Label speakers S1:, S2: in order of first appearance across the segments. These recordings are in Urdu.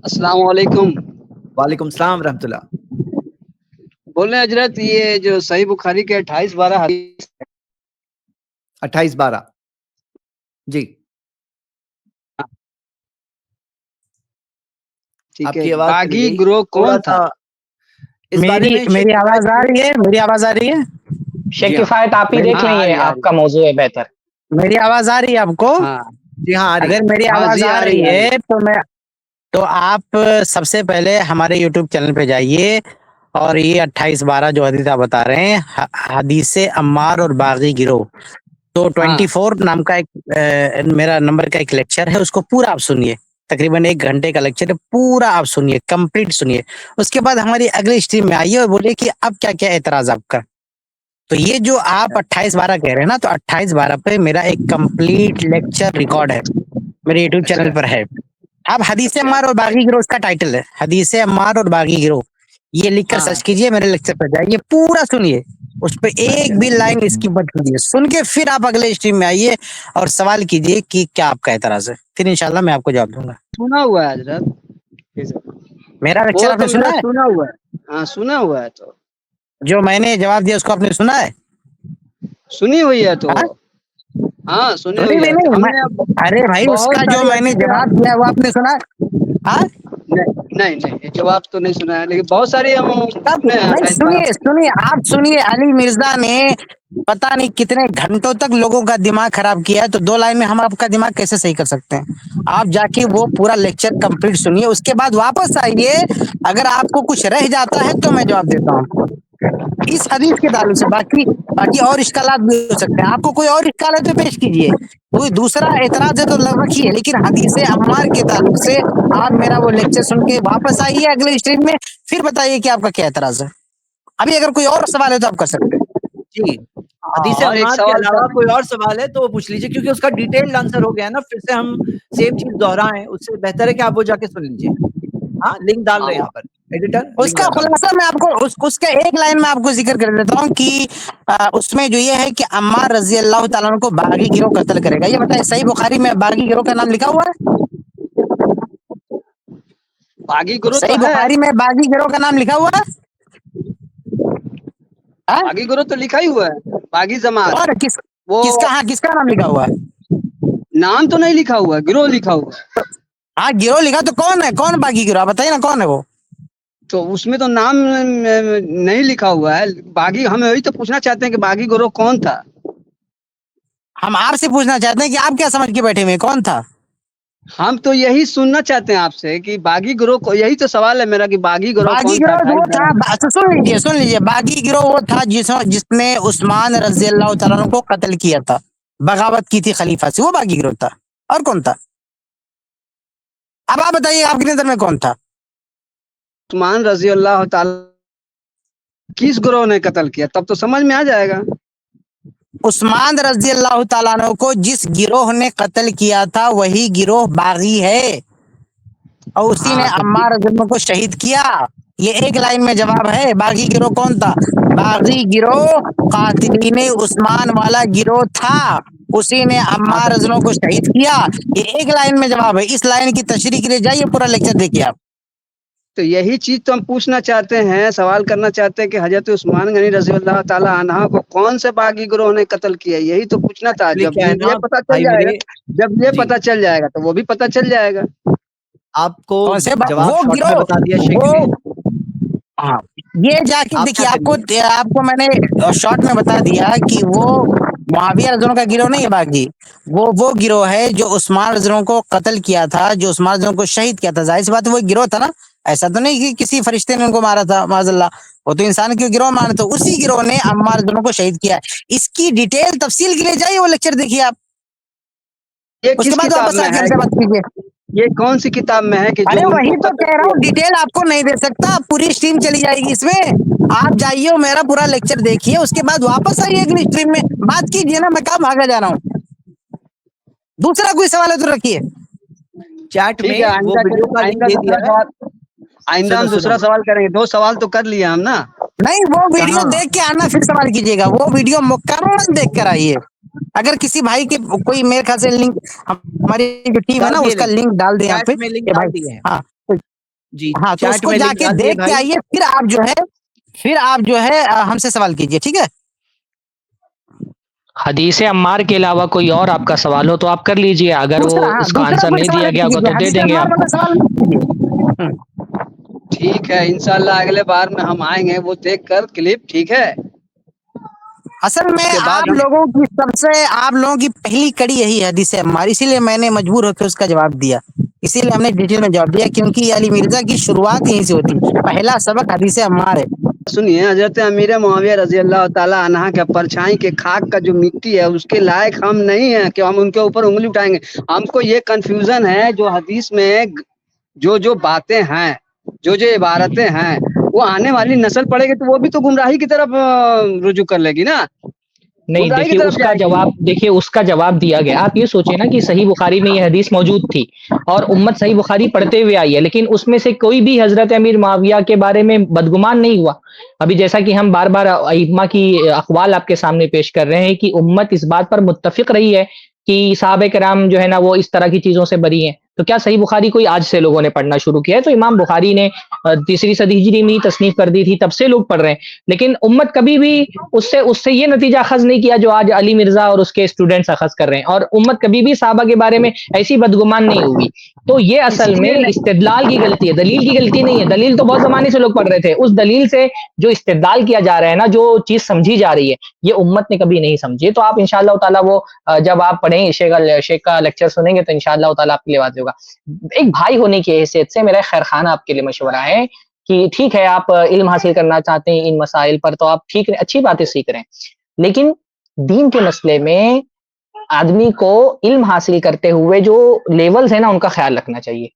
S1: السلام علیکم.
S2: وعلیکم السلام ورحمۃ اللہ.
S1: بول رہے ہیں حضرت یہ جو صحیح بخاری کے 28-12 حدیث
S2: 28-12 جی
S1: ٹھیک
S2: آپ
S1: ہے.
S2: کی آواز چلی
S1: باغی
S2: گئی
S1: گروہ
S2: تھوڑا
S1: کون تھا؟
S2: سا اس بارے میں
S3: میری آواز آ رہی ہے؟ میری آواز آ رہی ہے؟
S4: شیخ
S2: جی ہاں.
S4: کفایت آپ ہی دیکھ
S1: ہاں،
S4: لیں،
S1: آ
S4: یہ
S1: رہی ہے، آ
S4: آپ کا موضوع ہے بہتر.
S3: میری آواز آ رہی ہے آپ کو؟
S1: ہاں
S2: جی ہاں آ رہی
S3: اگر میری
S1: ہاں
S3: آواز
S1: جی،
S3: آ رہی ہے تو آپ سب سے پہلے ہمارے یوٹیوب چینل پہ جائیے اور یہ 28-12 جو حدیث آپ بتا رہے ہیں، حدیث عمار اور باغی گروہ، تو 24 نام کا ایک میرا نمبر کا ایک لیکچر ہے، اس کو پورا آپ سنیے. تقریباً 1 گھنٹے کا لیکچر ہے، پورا آپ سنیے، کمپلیٹ سنیے. اس کے بعد ہماری اگلی اسٹریم میں آئیے اور بولیے کہ اب کیا کیا اعتراض آپ کا. تو یہ جو آپ 28-12 کہہ رہے ہیں نا، تو 28-12 پہ میرا ایک کمپلیٹ لیکچر ریکارڈ ہے، میرے یوٹیوب چینل پر ہے. اب حدیث عمار اور باغی گروہ اس کا ٹائٹل ہے، حدیث عمار اور باغی گروہ. یہ لکھ کر سرچ کیجئے، میرے لیکچر پر جائیے، پورا سنیے، اس پہ ایک بھی لائن اسکپ مت کیجیے. سن کے پھر آپ اگلے اسٹریم میں آئیے اور سوال کیجیے کہ کیا آپ کا اعتراض ہے، پھر انشاءاللہ میں آپ کو جواب دوں گا.
S1: سنا ہوا ہے حضرت،
S3: میرا لیکچر
S1: وہ
S3: آپ
S1: تو
S3: نے
S1: میرا
S3: سنا ہے؟
S1: سنا ہوا ہے. ہاں سنا ہوا ہے، تو
S3: جو میں نے جواب دیا اس کو آپ نے سنا ہے؟
S1: سنی ہوئی ہے. تو
S3: ہاں؟
S1: ہاں سنی
S3: سنی
S1: ہوئی
S3: بھی
S1: ہے.
S3: نہیں
S1: ہم نے
S3: ارے بھائی، اس
S1: بہت
S3: کا جو
S1: ساری
S3: میں نے
S1: حدیثیں
S3: جواب دیا ہے وہ آپ نے سنا ہے؟ ہاں؟
S1: نہیں جواب تو نہیں سنا ہے، لیکن بہت ساری ہم
S3: تب
S1: سنے ہیں
S3: نہیں،
S1: 28-12.
S3: سنیے آپ سنیے. علی مرزا نے پتہ نہیں کتنے گھنٹوں تک لوگوں کا دماغ خراب کیا ہے، تو 2 لائن میں ہم آپ کا دماغ کیسے صحیح کر سکتے ہیں؟ آپ جا کے وہ پورا لیکچر کمپلیٹ سنیے، اس کے بعد واپس آئیے. اگر آپ کو کچھ رہ جاتا ہے تو میں جواب دیتا ہوں آپ کو اس حدیث کے تعلق سے. باقی اور اشکالات بھی ہو سکتے ہیں. آپ کو کوئی اور اشکال ہے تو پیش کیجیے، کوئی دوسرا اعتراض ہے تو رکھیے، لیکن حدیث عمار کے تعلق سے آپ میرا وہ لیکچر سن کے واپس آئیے اگلے اسٹریم میں، پھر بتائیے کہ آپ کا کیا اعتراض ہے. ابھی اگر کوئی اور سوال ہے تو آپ کر سکتے ہیں.
S2: جی. حدیث
S1: اور ایک
S2: عمار کے
S1: سوال
S2: علاوہ کوئی اور سوال ہے تو وہ پوچھ لیجیے، کیونکہ اس کا ڈیٹیلڈ آنسر ہو گیا ہے نا. پھر سے ہم سیم چیز دہرائیں، اس سے بہتر ہے کہ آپ وہ جا کے سن لیجیے. ہاں لنک ڈال رہے ہیں یہاں پر، ایڈیٹر
S3: اس
S2: لنک
S3: کا
S2: ڈال رہے ہیں.
S3: خلاصہ میں آپ کو اس کا ایک لائن میں آپ کو ذکر کر دیتا ہوں کہ اس میں جو یہ ہے کہ عمار رضی اللہ تعالیٰ عنہ کو باغی گروہ قتل کرے گا. یہ بتائیں صحیح بخاری میں باغی گروہ کا نام لکھا ہوا ہے؟
S1: باغی گروہ تو
S3: صحیح
S1: ہے.
S3: بخاری میں باغی گروہ کا نام لکھا ہوا ہے؟ ہاں؟
S1: باغی گروہ تو لکھا ہی ہوا ہے، باغی جماعت.
S3: اور
S1: وہ
S3: کس کا نام لکھا ہوا ہے؟
S1: نام تو نہیں لکھا ہوا ہے، گروہ لکھا ہوا ہے.
S3: ہاں گروہ لکھا تو کون باغی گروہ بتائیے نا، کون ہے وہ؟
S1: تو اس میں تو نام نہیں لکھا ہوا ہے. باغی ہم وہی تو پوچھنا چاہتے ہیں کہ باغی گروہ کون تھا.
S3: ہم آپ سے پوچھنا چاہتے ہیں کہ آپ کیا سمجھ کے بیٹھے ہوئے، کون تھا؟
S1: ہم تو یہی سننا چاہتے ہیں آپ سے کہ باغی گروہ کو، یہی تو سوال ہے میرا کہ باغی گروہ
S3: باغی
S1: کون تھا.
S3: گروہ وہ تھا، سن لیجیے باغی گروہ وہ تھا جس نے عثمان رضی اللہ تعالیٰ عنہ کو قتل کیا تھا، بغاوت کی تھی خلیفہ سے، وہ باغی گروہ تھا. اور کون تھا؟ اب آپ بتائیے آپ کی نظر میں کون تھا؟
S1: عثمان رضی اللہ تعالی کس گروہ نے قتل کیا، تب تو سمجھ میں آ جائے گا.
S3: عثمان رضی اللہ تعالیٰ عنہ کو جس گروہ نے قتل کیا تھا وہی گروہ باغی ہے، اور اسی نے
S1: ہاں تو
S3: عمار رضی اللہ کو شہید کیا. یہ ایک لائن میں جواب ہے. باغی گروہ کون تھا؟ باغی گروہ قاتلین عثمان والا گروہ تھا، اسی نے عمار رضی اللہ کو شہید کیا. یہ ایک لائن میں جواب ہے. اس لائن کی تشریح کے لیے جائیے، پورا لیکچر دیکھیے آپ.
S1: تو یہی چیز تو ہم پوچھنا چاہتے ہیں، سوال کرنا چاہتے ہیں کہ حضرت عثمان غنی رضی اللہ تعالی عنہ کو کون سے باغی گروہ نے قتل کیا. یہی تو پوچھنا تھا.
S2: ایکچولی
S1: جب
S2: کیا ہے
S1: یہ
S2: نا
S1: پتا چل
S2: بھائی
S1: جائے گا،
S2: میرے،
S1: جب یہ
S2: جی
S1: پتا چل جائے گا تو وہ بھی پتا چل جائے گا.
S2: آپ کو
S3: کون سے
S2: جواب
S3: وہ
S2: شارٹ میں
S3: گروہ
S2: بتا دیا شیخ
S3: وہ
S2: نے.
S3: ہاں یہ جا کے
S2: آپ
S3: دیکھیے،
S2: کیا کریے،
S3: آپ کو میں نے شارٹ میں بتا دیا کہ وہ معاویہ رضی اللہ عنہ کا گروہ نہیں ہے باغی. وہ گروہ ہے جو عثمان رضی اللہ عنہ کو قتل کیا تھا، جو عثمان رضی اللہ عنہ کو شہید کیا تھا. ظاہر سی بات ہے وہ گروہ تھا نا، ایسا تو نہیں کہ کسی فرشتے نے ان کو مارا تھا معاذ اللہ، وہ تو انسان کے گروہ مارا تھا. اسی گروہ نے عمار رضی اللہ عنہ کو شہید کیا. اس کی ڈیٹیل تفصیل کے لیے جائیے وہ لیکچر دیکھیے آپ،
S1: یہ
S3: اس کے
S1: کس
S3: بعد
S1: کتاب
S3: واپس آ
S1: میں
S3: کے
S1: ہے؟
S3: ہم سے بات کیجیے.
S1: یہ کون سی کتاب میں ہے کہ جو
S3: ارے
S1: ان کو
S3: وہی تو
S1: قتل
S3: کہہ رہا
S1: کیا؟
S3: ہوں، ڈیٹیل آپ کو نہیں دے سکتا، پوری اسٹریم چلی جائے گی اس میں. آپ جائیے اور میرا پورا لیکچر دیکھیے، اس کے بعد واپس آئیے اگلی اسٹریم میں بات کیجیے نا. میں کہاں بھاگا جا رہا ہوں؟ دوسرا کوئی سوال ہے تو رکھیے.
S2: چیٹ
S1: ٹھیک
S2: میں
S1: ہے،
S2: وہ ویڈیو کا لنک
S1: آئندہ
S2: دے دیا
S1: دوسرا
S2: ہے.
S1: سوال، آئندہ ہم دوسرا سوال کریں گے. 2 سوال تو کر لیا ہم نا.
S3: نہیں، وہ ویڈیو
S2: کہاں
S3: دیکھ کے آنا پھر سوال کیجیے گا. وہ ویڈیو مکمل دیکھ کر آئیے. اگر کسی بھائی کے کوئی میرے خیال سے لنک، ہماری جو ٹیم ہے
S2: ڈال
S3: نا
S2: دیے
S3: اس کا
S2: لنک،
S3: لنک ڈال دیں یہاں
S2: چیٹ
S3: پہ
S2: میں لنک
S3: کہ
S2: ڈال
S3: بھائی
S2: دیے ہیں.
S3: ہاں
S2: جی
S3: ہاں تو اس
S2: چیٹ
S3: کو
S2: میں
S3: جا
S2: لنک
S3: کے
S2: ڈال دیے
S3: دیکھ کے
S2: بھائی.
S3: آئیے، پھر آپ جو ہے ہم سے سوال کیجیے، ٹھیک ہے؟
S4: حدیث عمار کے علاوہ کوئی اور آپ کا سوال ہو تو آپ کر لیجئے، اگر وہ اس کا
S3: دوسرا
S4: آنسر
S3: کوئی
S4: نہیں
S3: سوال
S4: دیا گیا ہوگا تو دے
S3: حدیث
S4: دیں گے
S3: عمار
S4: آپ
S3: والا
S4: کو.
S3: سوال مت کیجیے.
S1: ٹھیک ہے، انشاءاللہ اگلے بار میں ہم آئیں گے وہ دیکھ کر کلپ، ٹھیک ہے.
S3: اصل میں
S1: اس کے بعد
S3: آپ لوگوں کی پہلی کڑی یہی ہے حدیث عمار، اسی لیے میں نے مجبور ہو کے اس کا جواب دیا، اسی لیے ہم نے ڈیٹیل میں جواب دیا، کیونکہ یہ علی مرزا کی شروعات یہیں سے ہوتی، پہلا سبق حدیث عمار ہے.
S1: سنیے، حضرت امیر معاویہ رضی اللہ تعالی عنہ کے پرچھائی کے خاک کا جو مٹی ہے اس کے لائق ہم نہیں ہیں کہ ہم ان کے اوپر انگلی اٹھائیں گے. ہم کو یہ کنفیوژن ہے جو حدیث میں جو باتیں ہیں، جو عبارتیں ہیں، وہ آنے والی نسل پڑے گی تو وہ بھی تو گمراہی کی طرف رجوع کر لے گی نا،
S4: نہیں
S1: گمراہی کی
S4: دیکھیے
S1: طرف
S4: اس کا
S1: جائے گی.
S4: جواب، دیا گیا. آپ یہ سوچیں نا کہ صحیح بخاری میں یہ حدیث موجود تھی اور امت صحیح بخاری پڑھتے ہوئے آئی ہے، لیکن اس میں سے کوئی بھی حضرت امیر معاویہ کے بارے میں بدگمان نہیں ہوا. ابھی جیسا کہ ہم بار بار ائمہ کی اقوال آپ کے سامنے پیش کر رہے ہیں کہ امت اس بات پر متفق رہی ہے کہ صحابہ کرام جو ہے نا وہ اس طرح کی چیزوں سے بری ہیں. تو کیا صحیح بخاری کوئی آج سے لوگوں نے پڑھنا شروع کیا ہے؟ تو امام بخاری نے 3 صدی ہجری میں تصنیف کر دی تھی، تب سے لوگ پڑھ رہے ہیں. لیکن امت کبھی بھی اس سے یہ نتیجہ اخذ نہیں کیا جو آج علی مرزا اور اس کے اسٹوڈنٹس اخذ کر رہے ہیں، اور امت کبھی بھی صحابہ کے بارے میں ایسی بدگمان نہیں ہوئی. تو یہ
S1: اسی
S4: اصل میں
S1: لیے
S4: استدلال کی غلطی ہے، دلیل کی غلطی نہیں ہے. دلیل تو بہت زمانے سے لوگ پڑھ رہے تھے، اس دلیل سے جو استدلال کیا جا رہا ہے نا، جو چیز سمجھی جا رہی ہے، یہ امت نے کبھی نہیں سمجھی. تو آپ انشاءاللہ تعالی وہ جب آپ پڑھیں شیخ کا لیکچر سنیں گے تو انشاءاللہ تعالی آپ کے لیے واضح ہوگا. ایک بھائی ہونے کی حیثیت سے میرا خیر خانہ آپ کے لیے مشورہ ہے کہ ٹھیک ہے آپ علم حاصل کرنا چاہتے ہیں ان مسائل پر، تو آپ ٹھیک ہے، اچھی باتیں سیکھ رہے ہیں، لیکن دین کے مسئلے میں آدمی کو علم حاصل کرتے ہوئے جو لیولز ہیں نا ان کا خیال رکھنا چاہیے.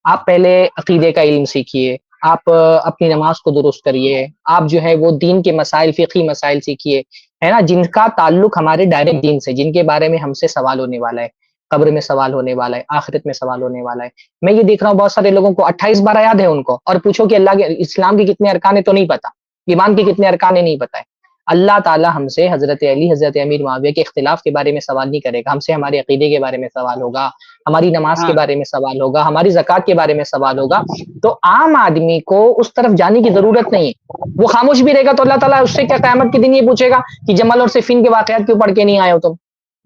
S4: آپ پہلے عقیدے کا علم سیکھیے، آپ اپنی نماز کو درست کریے، آپ جو ہے وہ دین کے مسائل، فقہی مسائل سیکھیے، ہے نا، جن کا تعلق ہمارے ڈائریکٹ دین سے، جن کے بارے میں ہم سے سوال ہونے والا ہے، قبر میں سوال ہونے والا ہے، آخرت میں سوال ہونے والا ہے. میں یہ دیکھ رہا ہوں بہت سارے لوگوں کو 28 یاد ہے ان کو، اور پوچھو کہ اللہ کے اسلام کے کتنے ارکان ہیں تو نہیں پتا، ایمان کے کتنے ارکان ہیں نہیں پتا ہے. اللہ تعالی ہم سے حضرت علی، حضرت امیر معاویہ کے اختلاف کے بارے میں سوال نہیں کرے گا، ہم سے ہمارے عقیدے کے بارے میں سوال ہوگا، ہماری نماز کے بارے میں سوال ہوگا، ہماری زکوٰۃ کے بارے میں سوال ہوگا. تو عام آدمی کو اس طرف جانے کی ضرورت نہیں ہے، وہ خاموش بھی رہے گا تو اللہ تعالیٰ اس سے کیا قیامت کے دن یہ پوچھے گا کہ جمل اور صفین کے واقعات کیوں پڑھ کے نہیں آئے ہو تم،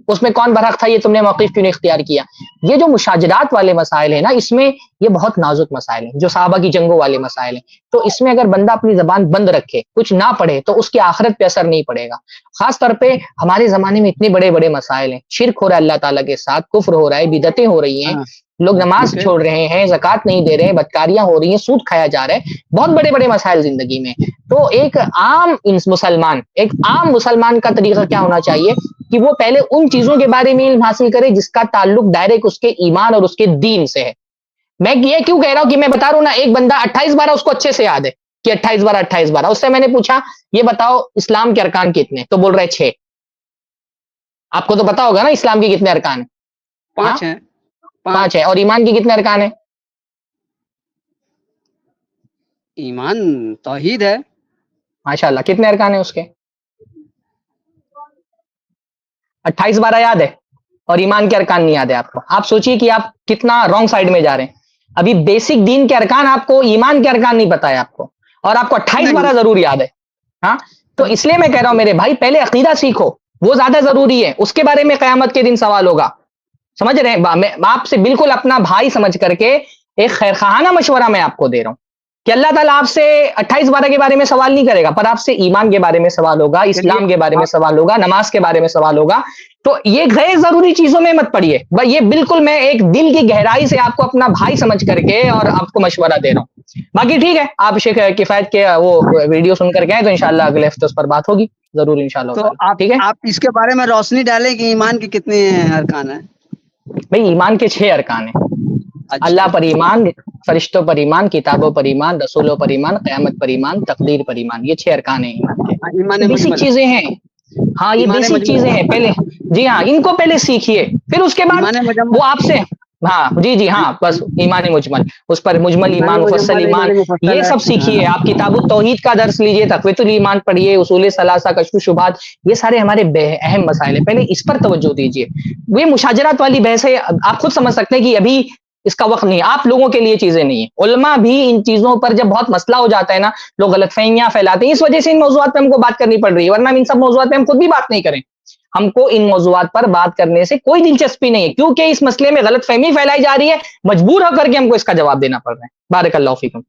S4: اس میں کون برحق تھا، یہ تم نے موقف کیوں نہیں اختیار کیا. یہ جو مشاجرات والے مسائل ہیں نا، اس میں یہ بہت نازک مسائل ہیں، جو صحابہ کی جنگوں والے مسائل ہیں. تو اس میں اگر بندہ اپنی زبان بند رکھے، کچھ نہ پڑھے، تو اس کی آخرت پہ اثر نہیں پڑے گا. خاص طور پہ ہمارے زمانے میں اتنے بڑے بڑے مسائل ہیں، شرک ہو رہا ہے اللہ تعالیٰ کے ساتھ، کفر ہو رہا ہے، بدعتیں ہو رہی ہیں، لوگ نماز
S1: ٹھیک ہے.
S4: چھوڑ رہے ہیں، زکوٰۃ نہیں دے رہے ہیں، بدکاریاں ہو رہی ہیں، سود کھایا جا رہا ہے، بہت بڑے بڑے مسائل زندگی میں. تو ایک عام مسلمان کا طریقہ کیا ہونا چاہیے کہ وہ پہلے ان چیزوں کے بارے میں علم حاصل کرے جس کا تعلق ڈائریکٹ اس کے ایمان اور اس کے دین سے ہے. میں یہ کیوں کہہ رہا ہوں کہ میں بتا رہا ہوں نا، ایک بندہ 28 اس کو اچھے سے یاد ہے کہ 28 اس سے میں نے پوچھا یہ بتاؤ اسلام کے ارکان کتنے، تو بول رہے 6. آپ کو تو پتا ہوگا نا اسلام کے کتنے ارکان ہیں؟
S1: 5 ہیں.
S4: 5 ہے. اور ایمان کے کتنے ارکان ہیں؟
S1: ایمان توحید ہے.
S4: ماشاء اللہ، کتنے ارکان ہیں اس کے؟ 28 یاد ہے اور ایمان کے ارکان نہیں یاد ہے آپ کو. آپ سوچیے کہ آپ کتنا رانگ سائڈ میں جا رہے ہیں. ابھی بیسک دین کے ارکان آپ کو، ایمان کے ارکان نہیں پتا ہے آپ کو، اور آپ کو 28 ضرور یاد ہے. ہاں، تو اس لیے میں کہہ رہا ہوں میرے بھائی، پہلے عقیدہ سیکھو، وہ زیادہ ضروری ہے، اس کے بارے میں قیامت کے دن سوال ہوگا. سمجھ رہے ہیں؟ میں آپ سے بالکل اپنا بھائی سمجھ کر کے ایک خیرخواہانہ مشورہ میں آپ کو دے رہا ہوں کہ اللہ تعالیٰ آپ سے 28 کے بارے میں سوال نہیں کرے گا، پر آپ سے ایمان کے بارے میں سوال ہوگا، اسلام کے بارے میں سوال ہوگا، نماز کے بارے میں سوال ہوگا. تو یہ غیر ضروری چیزوں میں مت پڑیے. یہ بالکل میں ایک دل کی گہرائی سے آپ کو اپنا بھائی سمجھ کر کے اور آپ کو مشورہ دے رہا ہوں. باقی ٹھیک ہے، آپ شیخ کفایت کے وہ ویڈیو سن کر کے آئے تو انشاءاللہ اگلے ہفتے اس پر بات ہوگی ضرور انشاءاللہ
S1: تو
S4: تعالی. ٹھیک ہے
S1: آپ اس کے بارے میں روشنی ڈالیں کہ ایمان کے کتنے ارکان ہیں.
S4: بھائی، ایمان کے 6 ارکان ہیں.
S1: اچھا.
S4: اللہ پر ایمان، فرشتوں پر ایمان، کتابوں پر ایمان، رسولوں پر ایمان، قیامت پر ایمان، تقدیر پر ایمان. یہ 6 ارکان ہیں ایمان کے.
S1: ایمان
S4: یہ بیسک
S1: مجمل.
S4: چیزیں ہیں. ہاں، یہ
S1: ایمان
S4: بیسک چیزیں
S1: مجمل.
S4: ہیں. پہلے جی ہاں، ان کو پہلے سیکھیے، پھر اس کے بعد
S1: ایمان
S4: وہ
S1: مجمل.
S4: آپ سے ہاں جی ہاں، بس ایمان مجمل، اس پر مجمل ایمان، مفصل ایمان، یہ سب سیکھیے. آپ کتاب التوحید کا درس لیجیے، تقویۃ الایمان پڑھیے، اصول ثلاثہ، کشف الشبہات، یہ سارے ہمارے اہم مسائل ہیں، پہلے اس پر توجہ دیجیے. وہ مشاجرات والی بحث ہے، آپ خود سمجھ سکتے ہیں کہ ابھی اس کا وقت نہیں ہے، آپ لوگوں کے لیے چیزیں نہیں ہیں. علماء بھی ان چیزوں پر جب بہت مسئلہ ہو جاتا ہے نا، لوگ غلط فہمیاں پھیلاتے ہیں، اس وجہ سے ان موضوعات پہ ہم کو بات کرنی پڑ رہی ہے، ورنہ ان سب موضوعات پہ ہم خود بھی بات نہیں کریں. ہم کو ان موضوعات پر بات کرنے سے کوئی دلچسپی نہیں ہے، کیونکہ اس مسئلے میں غلط فہمی پھیلائی جا رہی ہے، مجبور ہو کر کے ہم کو اس کا جواب دینا پڑ رہا ہے. بارک اللہ فیکم.